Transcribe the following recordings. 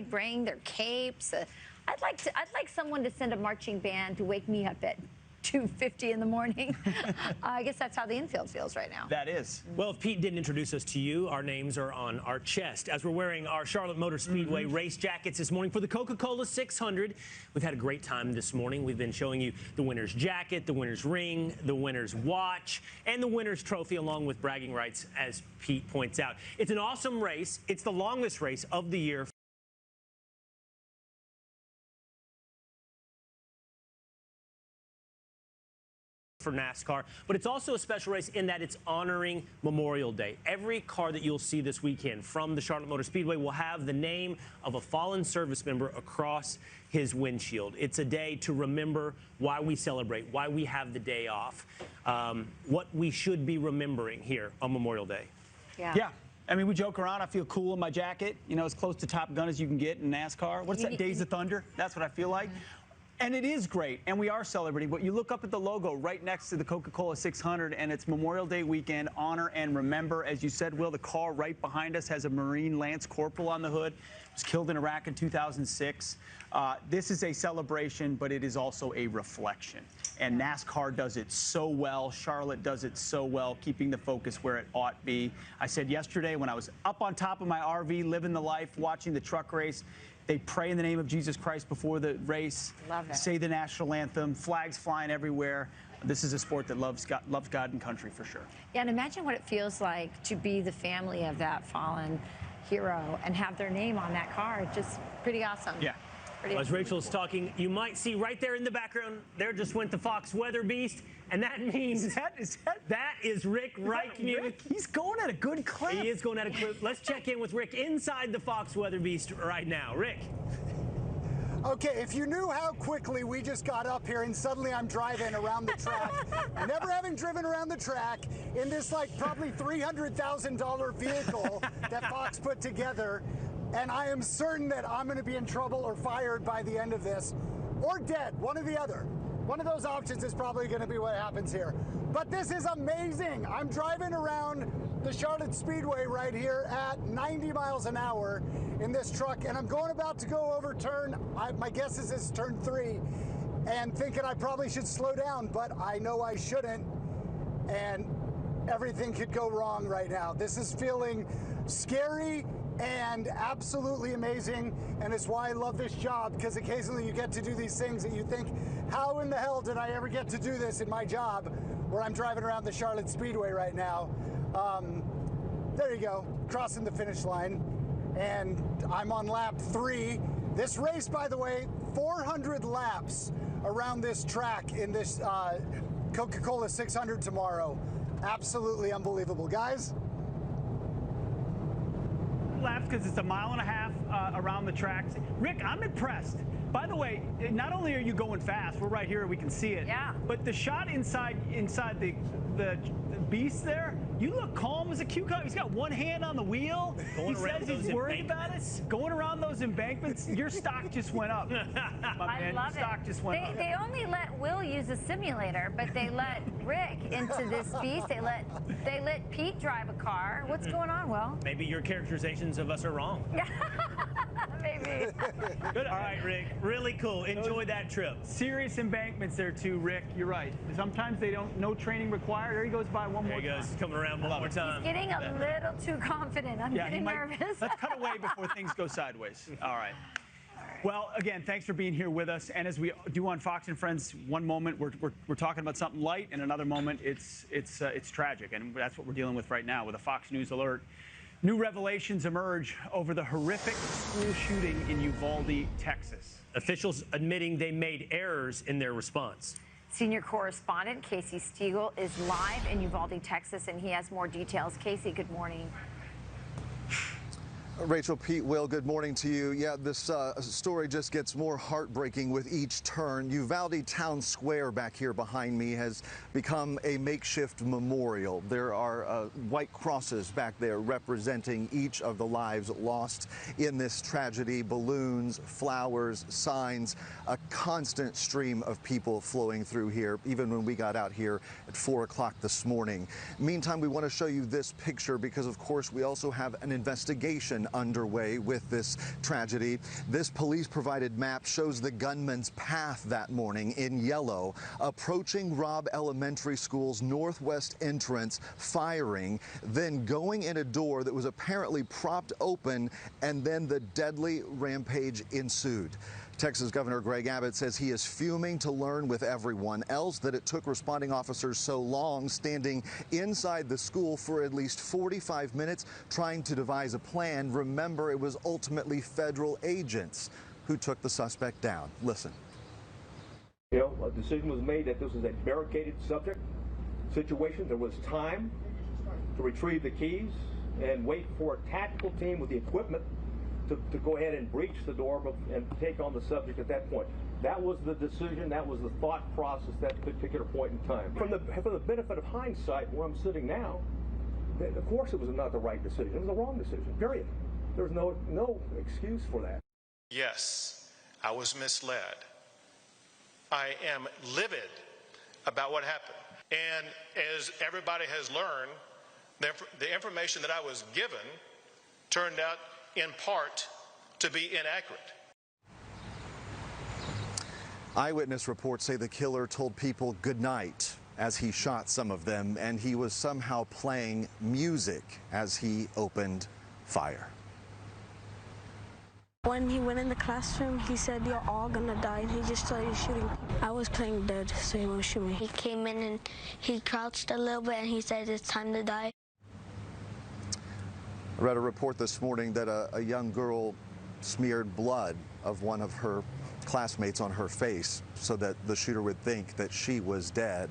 bring their capes. I'd like someone to send a marching band to wake me up at 2:50 in the morning. I guess that's how the infield feels right now. That is. Well, if Pete didn't introduce us to you, our names are on our chest as we're wearing our Charlotte Motor Speedway race jackets this morning for the Coca-Cola 600. We've had a great time this morning. We've been showing you the winner's jacket, the winner's ring, the winner's watch, and the winner's trophy, along with bragging rights, as Pete points out. It's an awesome race. It's the longest race of the year for NASCAR, but it's also a special race in that it's honoring Memorial Day. Every car that you'll see this weekend from the Charlotte Motor Speedway will have the name of a fallen service member across his windshield. It's a day to remember why we celebrate, why we have the day off, what we should be remembering here on Memorial Day. Yeah. I mean, we joke around. I feel cool in my jacket. You know, as close to Top Gun as you can get in NASCAR. What's that, Days of Thunder? That's what I feel like. And it is great, and we are celebrating, but you look up at the logo right next to the Coca-Cola 600, and it's Memorial Day weekend, honor and remember. As you said, Will, the car right behind us has a Marine Lance Corporal on the hood. He was killed in Iraq in 2006. This is a celebration, but it is also a reflection. And NASCAR does it so well. Charlotte does it so well, keeping the focus where it ought be. I said yesterday when I was up on top of my RV, living the life, watching the truck race, they pray in the name of Jesus Christ before the race. Love it. Say the national anthem, flags flying everywhere. This is a sport that loves God and country for sure. Yeah, and imagine what it feels like to be the family of that fallen hero and have their name on that car. Just pretty awesome. Yeah. Pretty As Rachel's talking, you might see right there in the background, there just went the Fox Weather Beast, and that means that is Rick Reichmuth. He's going at a good clip. He is going at a clip. Let's check in with Rick inside the Fox Weather Beast right now. Rick. Okay, if you knew how quickly we just got up here and suddenly I'm driving around the track, never having driven around the track in this like probably $300,000 vehicle that Fox put together, and I am certain that I'm going to be in trouble or fired by the end of this, or dead, one or the other. One of those options is probably going to be what happens here. But this is amazing. I'm driving around the Charlotte Speedway right here at 90 miles an hour in this truck, and I'm about to go over turn, my guess is it's turn 3, and thinking I probably should slow down, but I know I shouldn't, and everything could go wrong right now. This is feeling scary and absolutely amazing, and it's why I love this job, because occasionally you get to do these things that you think, how in the hell did I ever get to do this in my job, where I'm driving around the Charlotte Speedway right now. There you go, crossing the finish line, and I'm on lap 3. This race, by the way, 400 laps around this track in this Coca-Cola 600 tomorrow. Absolutely unbelievable, guys. Laps because it's a mile and a half around the tracks. Rick, I'm impressed. By the way, not only are you going fast, we're right here, we can see it. Yeah. But the shot inside the beast there, you look calm as a cucumber. He's got one hand on the wheel. He says he's worried about it. Going around those embankments, your stock just went up. I love stock it. just went up. They only let Will use a simulator, but they let Rick into this beast. They let Pete drive a car. What's going on, Will? Maybe your characterizations of us are wrong. Maybe. Good. All right, Rick. Really cool. Enjoy that trip. Serious embankments there too, Rick. You're right. Sometimes they don't. No training required. There he goes by one more time. There he goes. He's coming around one more time. He's getting a little too confident. I'm getting nervous. Let's cut away before things go sideways. All right. Well, again, thanks for being here with us. And as we do on Fox and Friends, one moment we're talking about something light, and another moment it's tragic, and that's what we're dealing with right now with a Fox News alert. New revelations emerge over the horrific school shooting in Uvalde, Texas. Officials admitting they made errors in their response. Senior correspondent Casey Stiegel is live in Uvalde, Texas, and he has more details. Casey, good morning. Rachel, Pete, Will, good morning to you. Yeah, this story just gets more heartbreaking with each turn. Uvalde Town Square back here behind me has become a makeshift memorial. There are white crosses back there representing each of the lives lost in this tragedy. Balloons, flowers, signs, a constant stream of people flowing through here, even when we got out here at 4 o'clock this morning. Meantime, we want to show you this picture because, of course, we also have an investigation investigation underway with this tragedy. This police-provided map shows the gunman's path that morning in yellow, approaching Robb Elementary School's northwest entrance, firing, then going in a door that was apparently propped open, and then the deadly rampage ensued. Texas Governor Greg Abbott says he is fuming to learn with everyone else that it took responding officers so long standing inside the school for at least 45 minutes trying to devise a plan. Remember, it was ultimately federal agents who took the suspect down. Listen. You know, a decision was made that this was a barricaded subject situation. There was time to retrieve the keys and wait for a tactical team with the equipment to go ahead and breach the door and take on the subject at that point. That was the decision, that was the thought process at that particular point in time. For the benefit of hindsight, where I'm sitting now, of course it was not the right decision. It was the wrong decision, period. There was no excuse for that. Yes, I was misled. I am livid about what happened. And as everybody has learned, the information that I was given turned out in part to be inaccurate. Eyewitness reports say the killer told people good night as he shot some of them, and he was somehow playing music as he opened fire. When he went in the classroom, he said, "You're all gonna die," and he just started shooting. I was playing dead, so he won't shoot me. He came in and he crouched a little bit, and he said, "It's time to die." I read a report this morning that a young girl smeared blood of one of her classmates on her face so that the shooter would think that she was dead.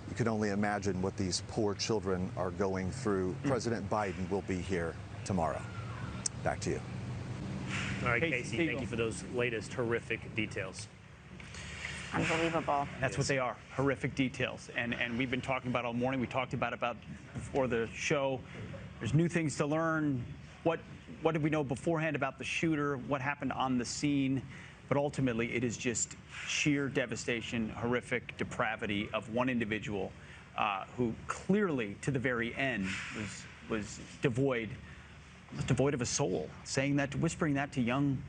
You can only imagine what these poor children are going through. President Biden will be here tomorrow. Back to you. All right, Casey, thank you for those latest horrific details. Unbelievable. That's what they are, horrific details. And we've been talking about all morning. We talked about before the show. There's new things to learn. What did we know beforehand about the shooter? What happened on the scene? But ultimately, it is just sheer devastation, horrific depravity of one individual who clearly, to the very end, was devoid of a soul, whispering that to young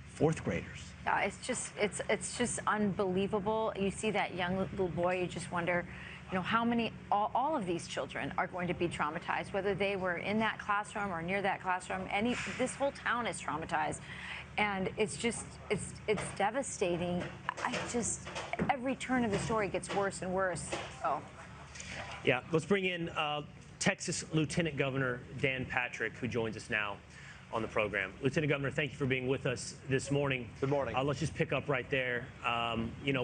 fourth graders. Yeah, it's just unbelievable. You see that young little boy, you just wonder, you know, how many, all of these children are going to be traumatized, whether they were in that classroom or near that classroom. This whole town is traumatized, and it's devastating. Every turn of the story gets worse and worse. So. Yeah, let's bring in Texas Lieutenant Governor Dan Patrick, who joins us now on the program. Lieutenant Governor, thank you for being with us this morning. Good morning. Let's just pick up right there. You know,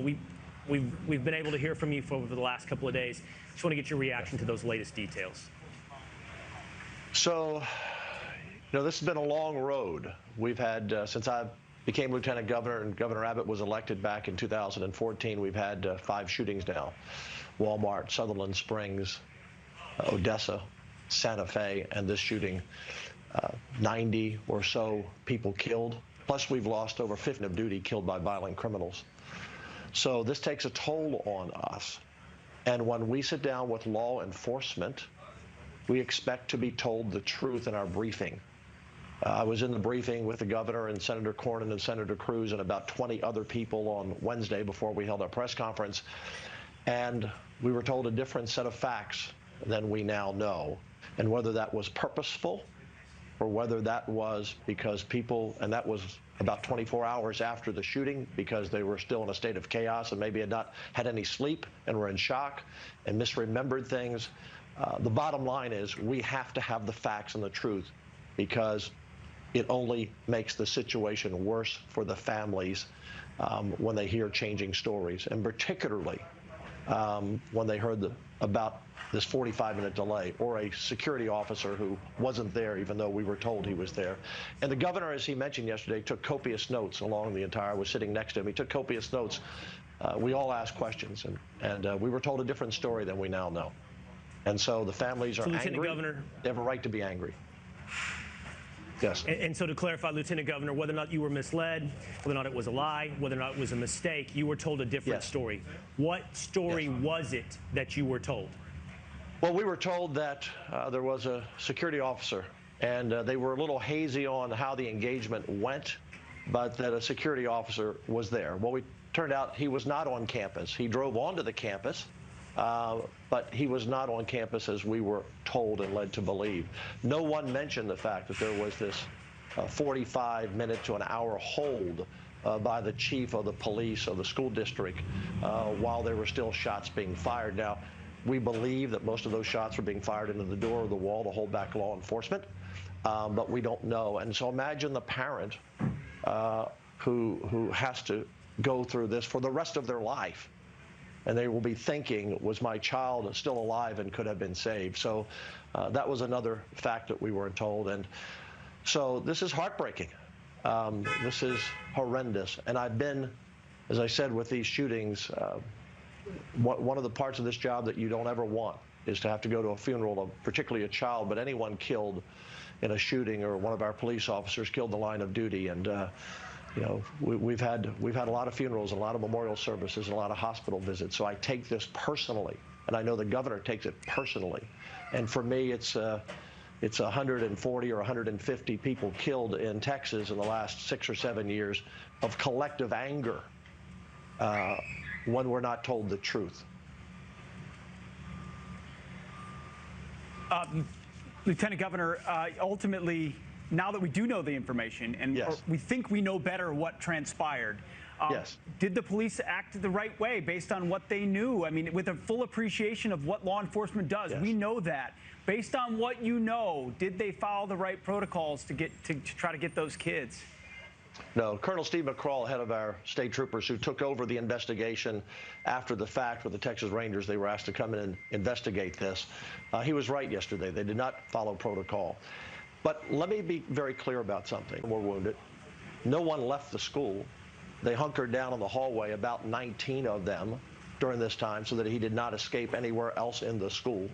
we've been able to hear from you for over the last couple of days. Just want to get your reaction to those latest details. So, you know, this has been a long road. We've had, since I became Lieutenant Governor and Governor Abbott was elected back in 2014, we've had 5 shootings now. Walmart, Sutherland Springs, Odessa, Santa Fe, and this shooting. 90 or so people killed. Plus, we've lost over 50 of duty killed by violent criminals. So this takes a toll on us. And when we sit down with law enforcement, we expect to be told the truth in our briefing. I was in the briefing with the governor and Senator Cornyn and Senator Cruz and about 20 other people on Wednesday before we held our press conference. And we were told a different set of facts than we now know. And whether that was purposeful or whether that was because people, and that was about 24 hours after the shooting, because they were still in a state of chaos and maybe had not had any sleep and were in shock and misremembered things. The bottom line is we have to have the facts and the truth, because it only makes the situation worse for the families when they hear changing stories, and particularly when they heard about this 45-minute delay, or a security officer who wasn't there even though we were told he was there. And the governor, as he mentioned yesterday, took copious notes along the entire, I was sitting next to him, he took copious notes. We all asked questions, and we were told a different story than we now know. And so the families are angry. Governor, they have a right to be angry. Yes. And so to clarify, Lieutenant Governor, whether or not you were misled, whether or not it was a lie, whether or not it was a mistake, you were told a different story. What story was it that you were told? Well, we were told that there was a security officer and they were a little hazy on how the engagement went, but that a security officer was there. Well, it turned out he was not on campus. He drove onto the campus, but he was not on campus as we were told and led to believe. No one mentioned the fact that there was this 45-minute to an hour hold by the chief of the police of the school district while there were still shots being fired. Now, we believe that most of those shots were being fired into the door or the wall to hold back law enforcement, but we don't know. And so imagine the parent who has to go through this for the rest of their life. And they will be thinking, was my child still alive and could have been saved? So that was another fact that we weren't told. And so this is heartbreaking. This is horrendous. And I've been, as I said, with these shootings, one of the parts of this job that you don't ever want is to have to go to a funeral of particularly a child, but anyone killed in a shooting, or one of our police officers killed in the line of duty. And you know, we've had a lot of funerals, a lot of memorial services, and a lot of hospital visits. So I take this personally, and I know the governor takes it personally. And for me, it's 140 or 150 people killed in Texas in the last 6 or 7 years of collective anger when we're not told the truth. Lieutenant Governor, ultimately, now that we do know the information and Yes. we think we know better what transpired, Yes. did the police act the right way based on what they knew? I mean, with a full appreciation of what law enforcement does, Yes. we know that. Based on what you know, did they follow the right protocols to try to get those kids? No, Colonel Steve McCraw, head of our state troopers who took over the investigation after the fact with the Texas Rangers, they were asked to come in and investigate this. He was right yesterday. They did not follow protocol. But let me be very clear about something. Were wounded. No one left the school. They hunkered down in the hallway, about 19 of them during this time, so that he did not escape anywhere else in the school.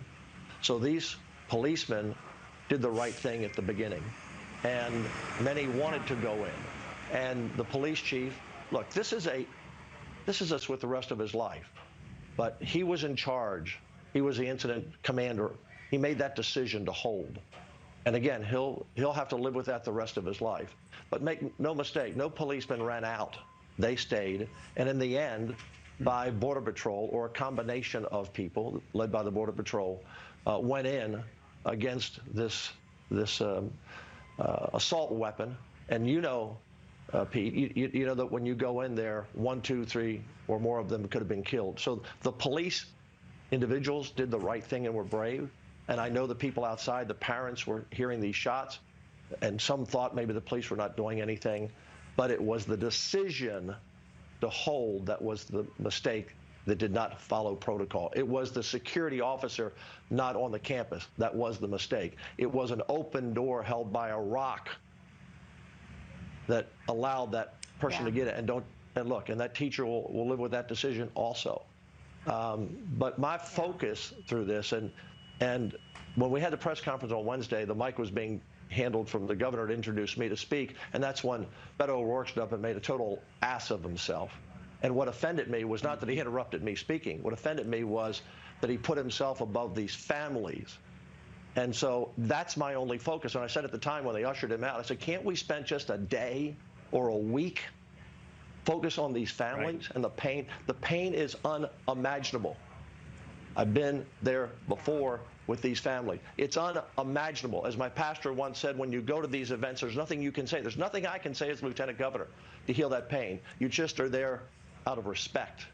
So these policemen did the right thing at the beginning, and many wanted to go in. And the police chief, look, this is us with the rest of his life, but he was in charge. He was the incident commander. He made that decision to hold. And again, he'll have to live with that the rest of his life. But make no mistake, no policeman ran out. They stayed. And in the end, by Border Patrol, or a combination of people led by the Border Patrol, went in against this assault weapon. And you know, Pete, you know that when you go in there, 1, 2, 3, or more of them could have been killed. So the police individuals did the right thing and were brave. And I know the people outside, the parents, were hearing these shots, and some thought maybe the police were not doing anything. But it was the decision to hold that was the mistake, that did not follow protocol. It was the security officer not on the campus that was the mistake. It was an open door held by a rock that allowed that person to get it. And look, and that teacher will live with that decision also. But my focus through this, and when we had the press conference on Wednesday, the mic was being handled from the governor to introduce me to speak, and that's when Beto O'Rourke stood up and made a total ass of himself. And what offended me was not that he interrupted me speaking. What offended me was that he put himself above these families. And so that's my only focus. And I said at the time when they ushered him out, I said, can't we spend just a day or a week focus on these families and the pain? The pain is unimaginable. I've been there before with these families. It's unimaginable. As my pastor once said, when you go to these events, there's nothing you can say. There's nothing I can say as lieutenant governor to heal that pain. You just are there out of respect.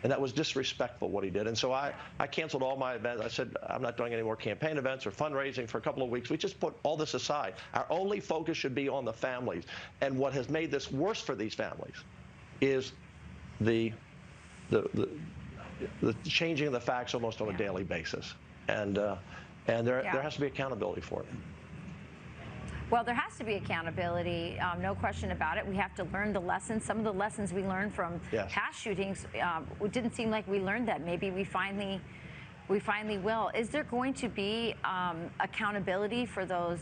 And that was disrespectful what he did. And so I canceled all my events. I said, I'm not doing any more campaign events or fundraising for a couple of weeks. We just put all this aside. Our only focus should be on the families. And what has made this worse for these families is the changing of the facts almost on a daily basis. And there has to be accountability for it. Well, there has to be accountability, no question about it. We have to learn the lessons. Some of the lessons we learned from past shootings, it didn't seem like we learned that. Maybe we finally will. Is there going to be accountability for those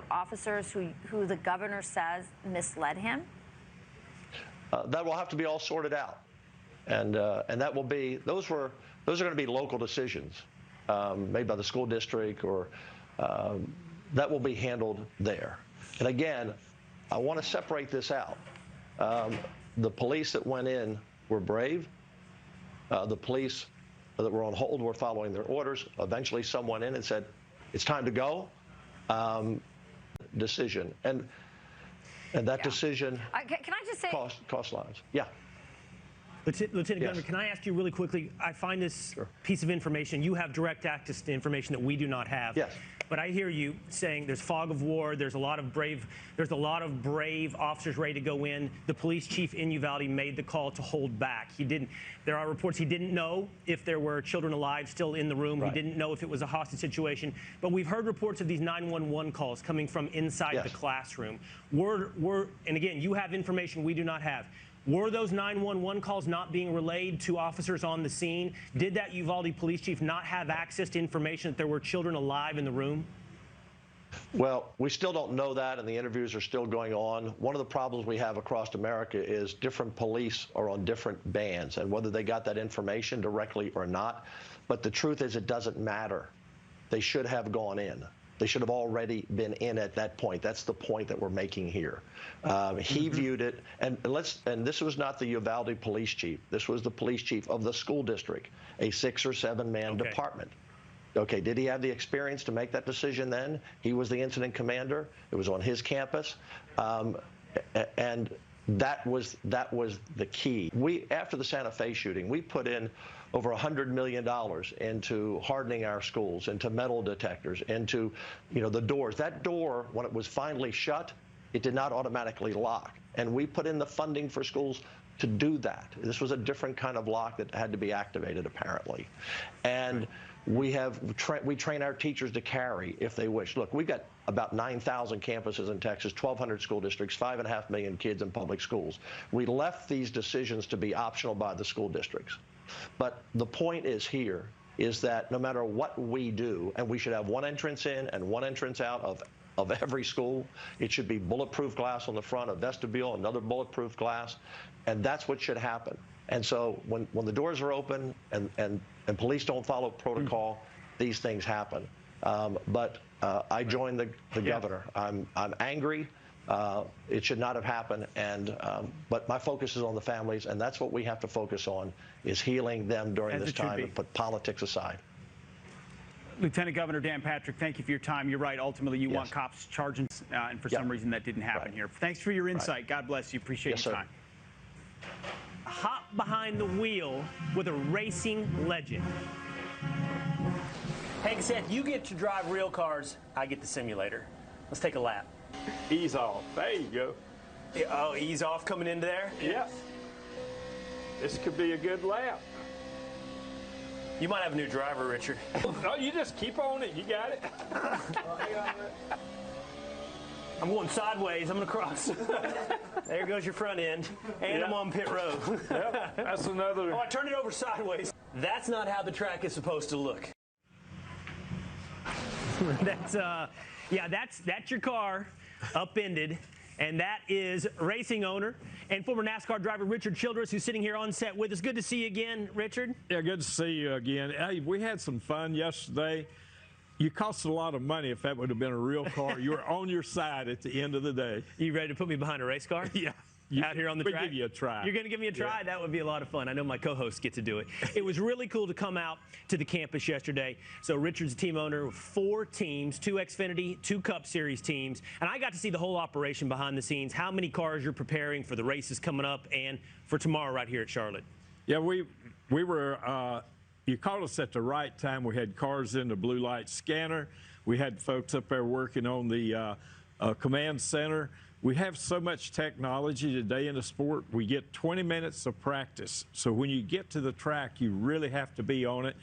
officers who the governor says misled him? That will have to be all sorted out, and that will be those are going to be local decisions made by the school district or that will be handled there. And again, I want to separate this out. The police that went in were brave. The police that were on hold were following their orders. Eventually, someone in and said, "It's time to go." Decision, and that decision can I just say cost lives. Yeah. Lieutenant Governor, can I ask you really quickly? I find this piece of information, you have direct access to information that we do not have. Yes. But I hear you saying there's fog of war, there's a lot of brave officers ready to go in. The police chief in Uvalde made the call to hold back. There are reports he didn't know if there were children alive still in the room. Right. He didn't know if it was a hostage situation. But we've heard reports of these 911 calls coming from inside the classroom. And again, you have information we do not have. Were those 911 calls not being relayed to officers on the scene? Did that Uvalde police chief not have access to information that there were children alive in the room? Well, we still don't know that, and the interviews are still going on. One of the problems we have across America is different police are on different bands, and whether they got that information directly or not. But the truth is, it doesn't matter. They should have gone in. They should have already been in at that point. That's the point that we're making here. He viewed it, and this was not the Uvalde police chief. This was the police chief of the school district, a 6 or 7 man department. Okay, did he have the experience to make that decision then? He was the incident commander. It was on his campus, and that was the key. After the Santa Fe shooting, we put in over $100 million into hardening our schools, into metal detectors, into the doors. That door, when it was finally shut, it did not automatically lock. And we put in the funding for schools to do that. This was a different kind of lock that had to be activated, apparently. And we train our teachers to carry if they wish. Look, we've got about 9,000 campuses in Texas, 1,200 school districts, 5.5 million kids in public schools. We left these decisions to be optional by the school districts. But the point is that no matter what we do, and we should have one entrance in and one entrance out of every school, it should be bulletproof glass on the front, a vestibule, another bulletproof glass, and that's what should happen. And so when the doors are open and police don't follow protocol, these things happen. But I joined the governor. I'm angry. It should not have happened, but my focus is on the families, and that's what we have to focus on, is healing them during this time and put politics aside. Lieutenant Governor Dan Patrick, thank you for your time. You're right. Ultimately, you want cops charging, and for some reason that didn't happen here. Thanks for your insight. God bless you. Appreciate your time. Hop behind the wheel with a racing legend. Hey, Seth, you get to drive real cars. I get the simulator. Let's take a lap. Ease off. There you go. Oh, ease off coming into there? Yeah. This could be a good lap. You might have a new driver, Richard. Oh, you just keep on it. You got it. I'm going sideways. I'm going to cross. There goes your front end. And I'm on pit road. Yep, that's another. Oh, I turned it over sideways. That's not how the track is supposed to look. That's your car upended, and that is racing owner and former NASCAR driver Richard Childress, who's sitting here on set with us. Good to see you again, Richard. Yeah, good to see you again. Hey, we had some fun yesterday. You cost a lot of money. If that would have been a real car, you were on your side at the end of the day. You ready to put me behind a race car? Yeah. Out here on the track? We'll give you a try. You're going to give me a try? Yeah. That would be a lot of fun. I know my co-hosts get to do it. It was really cool to come out to the campus yesterday. So Richard's a team owner of 4 teams, 2 Xfinity, 2 Cup Series teams. And I got to see the whole operation behind the scenes, how many cars you're preparing for the races coming up and for tomorrow right here at Charlotte. Yeah, we were, you called us at the right time. We had cars in the blue light scanner. We had folks up there working on the command center. We have so much technology today in the sport. We get 20 minutes of practice. So when you get to the track, you really have to be on it.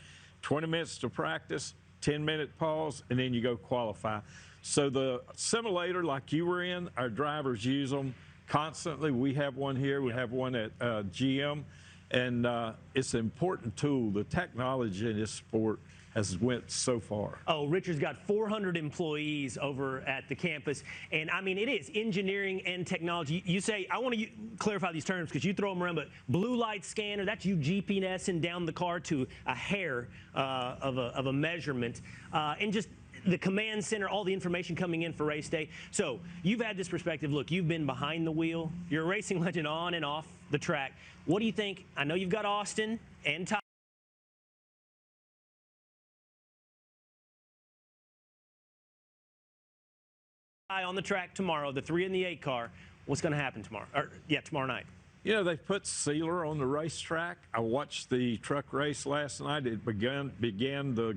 20 minutes to practice, 10-minute pause, and then you go qualify. So the simulator, like you were in, our drivers use them constantly. We have one here. We have one at GM. And it's an important tool. The technology in this sport has went so far. Oh, Richard's got 400 employees over at the campus. And, I mean, it is engineering and technology. You say, I want to clarify these terms because you throw them around, but blue light scanner, that's you GPSing down the car to a hair of a measurement. And just the command center, all the information coming in for race day. So you've had this perspective. Look, you've been behind the wheel. You're a racing legend on and off the track. What do you think? I know you've got Austin and Ty on the track tomorrow, the 3 and the 8 car. What's going to happen tomorrow? Tomorrow night. You know, they put sealer on the racetrack. I watched the truck race last night. It the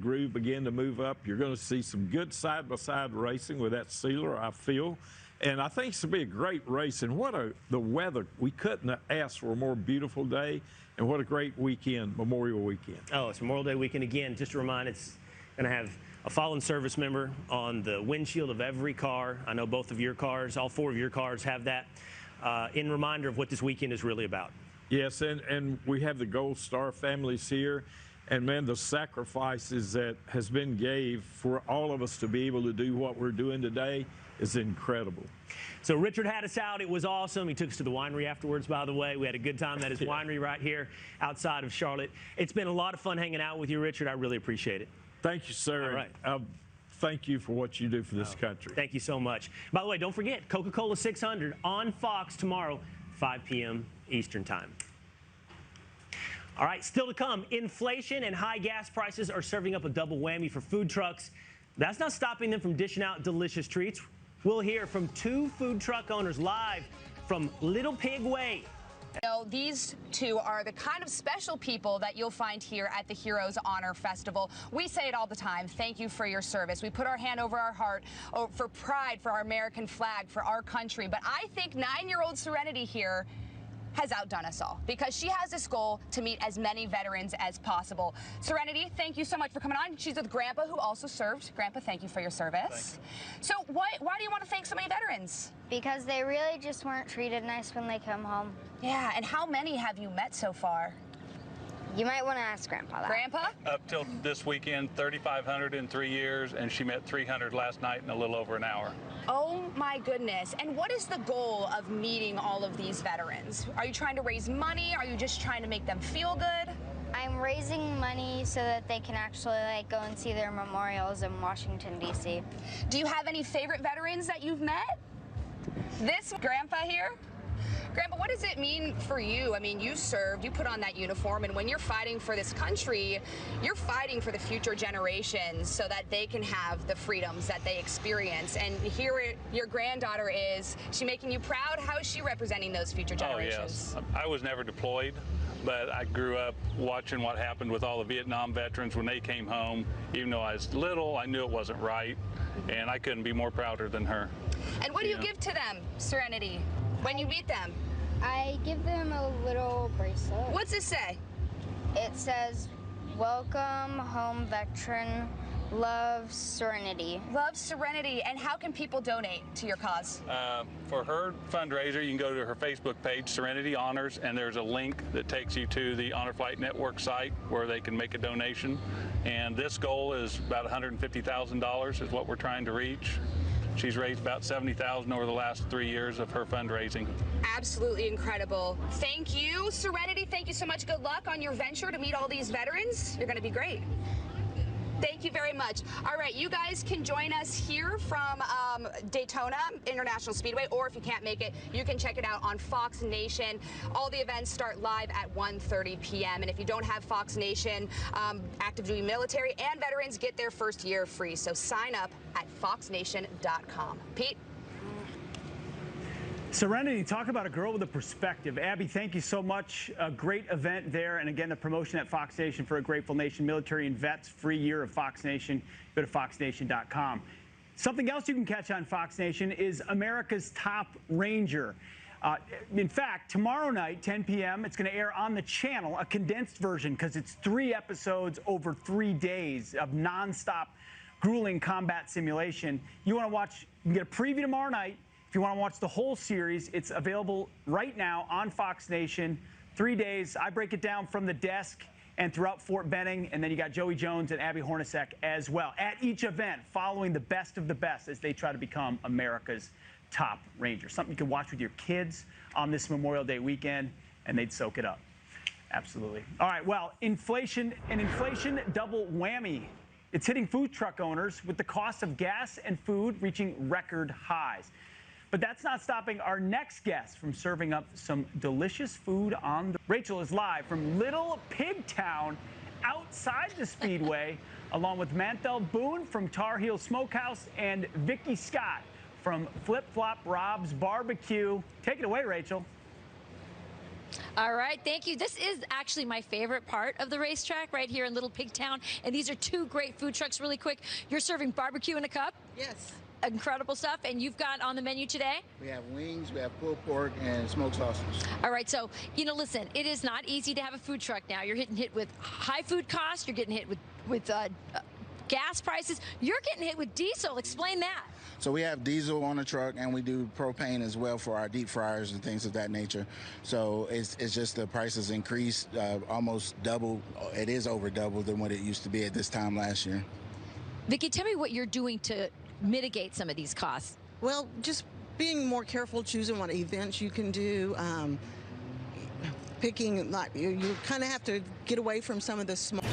groove began to move up. You're going to see some good side-by-side racing with that sealer, I feel. And I think it's going to be a great race. And the weather, we couldn't have asked for a more beautiful day. And what a great weekend, Memorial Weekend. Oh, it's Memorial Day weekend again. Just a reminder, it's going to have a fallen service member on the windshield of every car. I know both of your cars, all 4 of your cars have that. In reminder of what this weekend is really about. Yes, and we have the Gold Star families here. And, man, the sacrifices that has been gave for all of us to be able to do what we're doing today is incredible. So Richard had us out. It was awesome. He took us to the winery afterwards, by the way. We had a good time at his winery right here outside of Charlotte. It's been a lot of fun hanging out with you, Richard. I really appreciate it. Thank you, sir. All right. Thank you for what you do for this country. Thank you so much. By the way, don't forget, Coca-Cola 600 on Fox tomorrow, 5 p.m. Eastern Time. All right, still to come, inflation and high gas prices are serving up a double whammy for food trucks. That's not stopping them from dishing out delicious treats. We'll hear from 2 food truck owners live from Little Pig Way. These 2 are the kind of special people that you'll find here at the Heroes Honor Festival. We say it all the time. Thank you for your service. We put our hand over our heart for pride, for our American flag, for our country. But I think 9-year-old Serenity here has outdone us all because she has this goal to meet as many veterans as possible. Serenity, thank you so much for coming on. She's with Grandpa, who also served. Grandpa, thank you for your service. So why do you want to thank so many veterans? Because they really just weren't treated nice when they come home. Yeah, and how many have you met so far? You might want to ask Grandpa that. Grandpa? Up till this weekend, 3,500 in 3 years, and she met 300 last night in a little over an hour. Oh my goodness. And what is the goal of meeting all of these veterans? Are you trying to raise money? Are you just trying to make them feel good? I'm raising money so that they can actually go and see their memorials in Washington, D.C. Do you have any favorite veterans that you've met? This Grandpa here? Grandpa, what does it mean for you? I mean, you served, you put on that uniform, and when you're fighting for this country, you're fighting for the future generations so that they can have the freedoms that they experience. And here your granddaughter is she making you proud? How is she representing those future generations? Oh, yes. I was never deployed, but I grew up watching what happened with all the Vietnam veterans when they came home. Even though I was little, I knew it wasn't right, and I couldn't be more prouder than her. And what do you give to them, Serenity, when you meet them? I give them a little bracelet. What's this say? It says, "Welcome home, veteran. Love, Serenity." Love, Serenity. And how can people donate to your cause? For her fundraiser, you can go to her Facebook page, Serenity Honors, and there's a link that takes you to the Honor Flight Network site where they can make a donation. And this goal is about $150,000 is what we're trying to reach. She's raised about $70,000 over the last 3 years of her fundraising. Absolutely incredible. Thank you, Serenity. Thank you so much. Good luck on your venture to meet all these veterans. You're going to be great. Thank you very much. All right, you guys can join us here from Daytona International Speedway, or if you can't make it, you can check it out on Fox Nation. All the events start live at 1:30 p.m. And if you don't have Fox Nation, active duty military and veterans get their first year free. So sign up at foxnation.com. Pete? Serenity, talk about a girl with a perspective. Abby, thank you so much. A great event there. And again, the promotion at Fox Nation for a Grateful Nation military and vets, free year of Fox Nation. Go to foxnation.com. Something else you can catch on Fox Nation is America's Top Ranger. In fact, tomorrow night, 10 p.m., it's going to air on the channel, a condensed version, because it's 3 episodes over 3 days of nonstop, grueling combat simulation. You want to watch, you can get a preview tomorrow night. If you want to watch the whole series, it's available right now on Fox Nation. 3 days. I break it down from the desk and throughout Fort Benning. And then you got Joey Jones and Abby Hornacek as well at each event, following the best of the best as they try to become America's Top Ranger. Something you can watch with your kids on this Memorial Day weekend, and they'd soak it up. Absolutely. All right, well, inflation double whammy It's hitting food truck owners with the cost of gas and food reaching record highs. But that's not stopping our next guest from serving up some delicious food on the... Rachel is live from Little Pig Town outside the Speedway, along with Manthel Boone from Tar Heel Smokehouse and Vicky Scott from Flip Flop Rob's Barbecue. Take it away, Rachel. All right, thank you. This is actually my favorite part of the racetrack right here in Little Pig Town. And these are two great food trucks. Really quick, you're serving barbecue in a cup? Yes. Incredible stuff. And you've got on the menu today? We have wings, we have pulled pork, and smoked sausage. All right, so, listen, it is not easy to have a food truck now. You're getting hit with high food costs. You're getting hit with gas prices. You're getting hit with diesel. Explain that. So we have diesel on the truck, and we do propane as well for our deep fryers and things of that nature. So it's just the prices increased almost double. It is over double than what it used to be at this time last year. Vicki, tell me what you're doing to mitigate some of these costs. Well, just being more careful, choosing what events you can do, picking, like, you kind of have to get away from some of the small...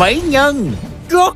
Mỹ Nhân rất